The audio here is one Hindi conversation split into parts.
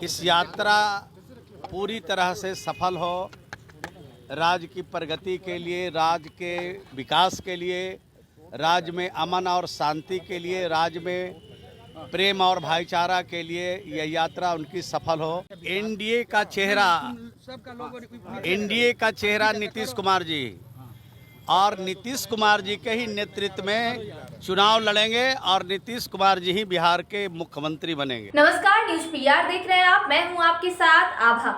इस यात्रा पूरी तरह से सफल हो, राज्य की प्रगति के लिए, राज्य के विकास के लिए, राज्य में अमन और शांति के लिए, राज्य में प्रेम और भाईचारा के लिए यह यात्रा उनकी सफल हो। एनडीए का चेहरा नीतीश कुमार जी और नीतीश कुमार जी के ही नेतृत्व में चुनाव लड़ेंगे और नीतीश कुमार जी ही बिहार के मुख्यमंत्री बनेंगे। नमस्कार, न्यूज पीआर देख रहे हैं आप। मैं हूं आपके साथ आभा।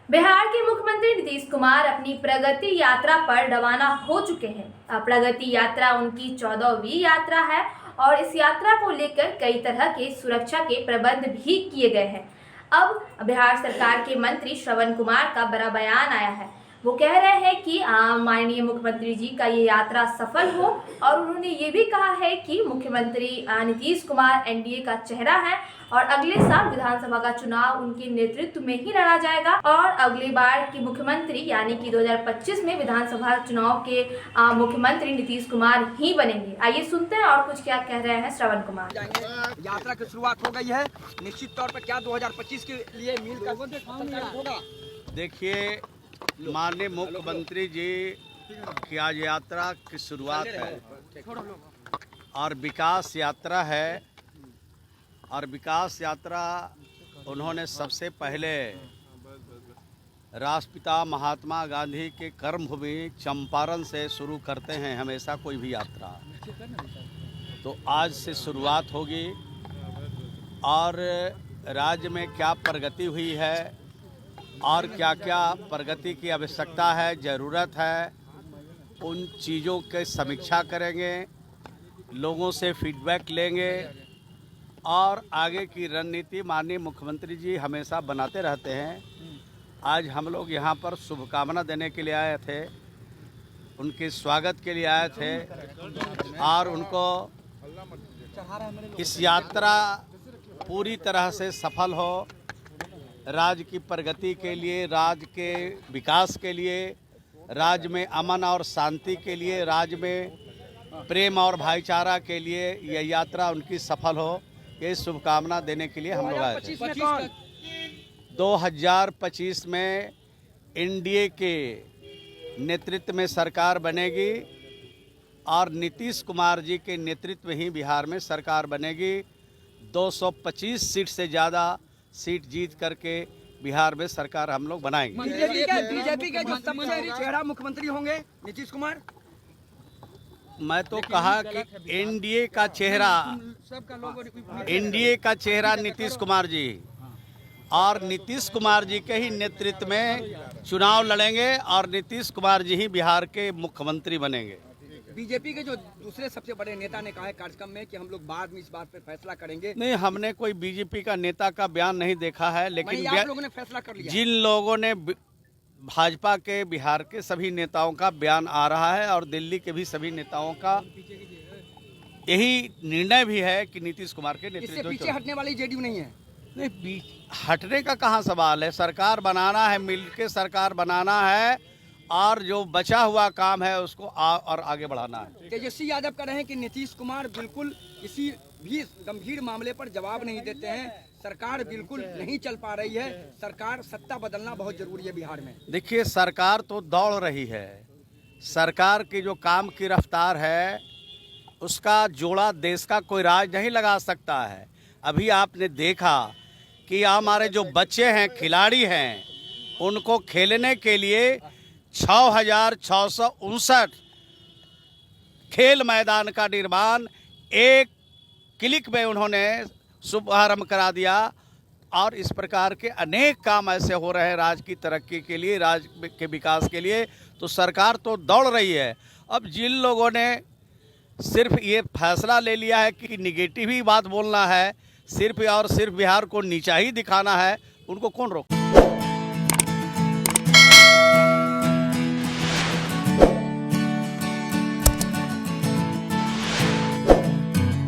बिहार के मुख्यमंत्री नीतीश कुमार अपनी प्रगति यात्रा पर रवाना हो चुके हैं। प्रगति यात्रा उनकी 14वीं यात्रा है और इस यात्रा को लेकर कई तरह के सुरक्षा के प्रबंध भी किए गए हैं। अब बिहार सरकार के मंत्री श्रवण कुमार का बड़ा बयान आया है। वो कह रहे हैं कि माननीय मुख्यमंत्री जी का ये यात्रा सफल हो और उन्होंने ये भी कहा है कि मुख्यमंत्री नीतीश कुमार एनडीए का चेहरा है और अगले साल विधानसभा का चुनाव उनके नेतृत्व में ही लड़ा जाएगा और अगली बार की मुख्यमंत्री यानी कि 2025 में विधानसभा चुनाव के मुख्यमंत्री नीतीश कुमार ही बनेंगे। आइए सुनते हैं और कुछ क्या कह रहे हैं श्रवण कुमार। यात्रा की शुरुआत हो गई है, निश्चित तौर पर क्या 2025 के लिए मील का होगा। देखिए, माननीय मुख्यमंत्री जी की आज यात्रा की शुरुआत है और विकास यात्रा है और विकास यात्रा उन्होंने सबसे पहले राष्ट्रपिता महात्मा गांधी के कर्मभूमि चंपारण से शुरू करते हैं हमेशा कोई भी यात्रा। तो आज से शुरुआत होगी और राज्य में क्या प्रगति हुई है और क्या क्या प्रगति की आवश्यकता है, ज़रूरत है, उन चीज़ों की समीक्षा करेंगे, लोगों से फीडबैक लेंगे और आगे की रणनीति माननीय मुख्यमंत्री जी हमेशा बनाते रहते हैं। आज हम लोग यहाँ पर शुभकामना देने के लिए आए थे, उनके स्वागत के लिए आए थे और उनको इस यात्रा पूरी तरह से सफल हो, राज्य की प्रगति के लिए, राज्य के विकास के लिए, राज्य में अमन और शांति के लिए, राज्य में प्रेम और भाईचारा के लिए यह यात्रा उनकी सफल हो, ये शुभकामना देने के लिए हम लोग आए थे। 2025 में एनडीए के नेतृत्व में सरकार बनेगी और नीतीश कुमार जी के नेतृत्व में ही बिहार में सरकार बनेगी। 225 सीट से ज़्यादा सीट जीत करके बिहार में सरकार हम लोग बनाएंगे। बीजेपी के जो सबसे चेहरा मुख्यमंत्री होंगे नीतीश कुमार। मैं तो कहा कि एनडीए का चेहरा नीतीश कुमार जी और नीतीश कुमार जी के ही नेतृत्व में चुनाव लड़ेंगे और नीतीश कुमार जी ही बिहार के मुख्यमंत्री बनेंगे। बीजेपी के जो दूसरे सबसे बड़े नेता ने कहा है कार्यक्रम में कि हम लोग बाद में इस बात पे फैसला करेंगे। नहीं, हमने कोई बीजेपी का नेता का बयान नहीं देखा है, लेकिन आप लोगों ने फैसला कर लिया। जिन लोगों ने भाजपा के बिहार के सभी नेताओं का बयान आ रहा है और दिल्ली के भी सभी नेताओं का यही निर्णय भी है कि नीतीश कुमार के नेतृत्व में पीछे हटने वाली जेडीयू नहीं है। नहीं, हटने का कहाँ सवाल है। सरकार बनाना है, मिलकर सरकार बनाना है और जो बचा हुआ काम है उसको और आगे बढ़ाना है। तेजस्वी यादव कह रहे हैं कि नीतीश कुमार बिल्कुल किसी भी गंभीर मामले पर जवाब नहीं देते हैं, सरकार बिल्कुल नहीं चल पा रही है, सरकार सत्ता बदलना बहुत जरूरी है बिहार में। देखिए, सरकार तो दौड़ रही है, सरकार की जो काम की रफ्तार है उसका जोड़ा देश का कोई राज नहीं लगा सकता है। अभी आपने देखा कि हमारे जो बच्चे हैं, खिलाड़ी हैं, उनको खेलने के लिए 6,659 खेल मैदान का निर्माण एक क्लिक में उन्होंने शुभारंभ करा दिया और इस प्रकार के अनेक काम ऐसे हो रहे हैं राज्य की तरक्की के लिए, राज्य के विकास के लिए। तो सरकार तो दौड़ रही है। अब जिन लोगों ने सिर्फ ये फैसला ले लिया है कि निगेटिव ही बात बोलना है, सिर्फ और सिर्फ बिहार को नीचा ही दिखाना है, उनको कौन रोके।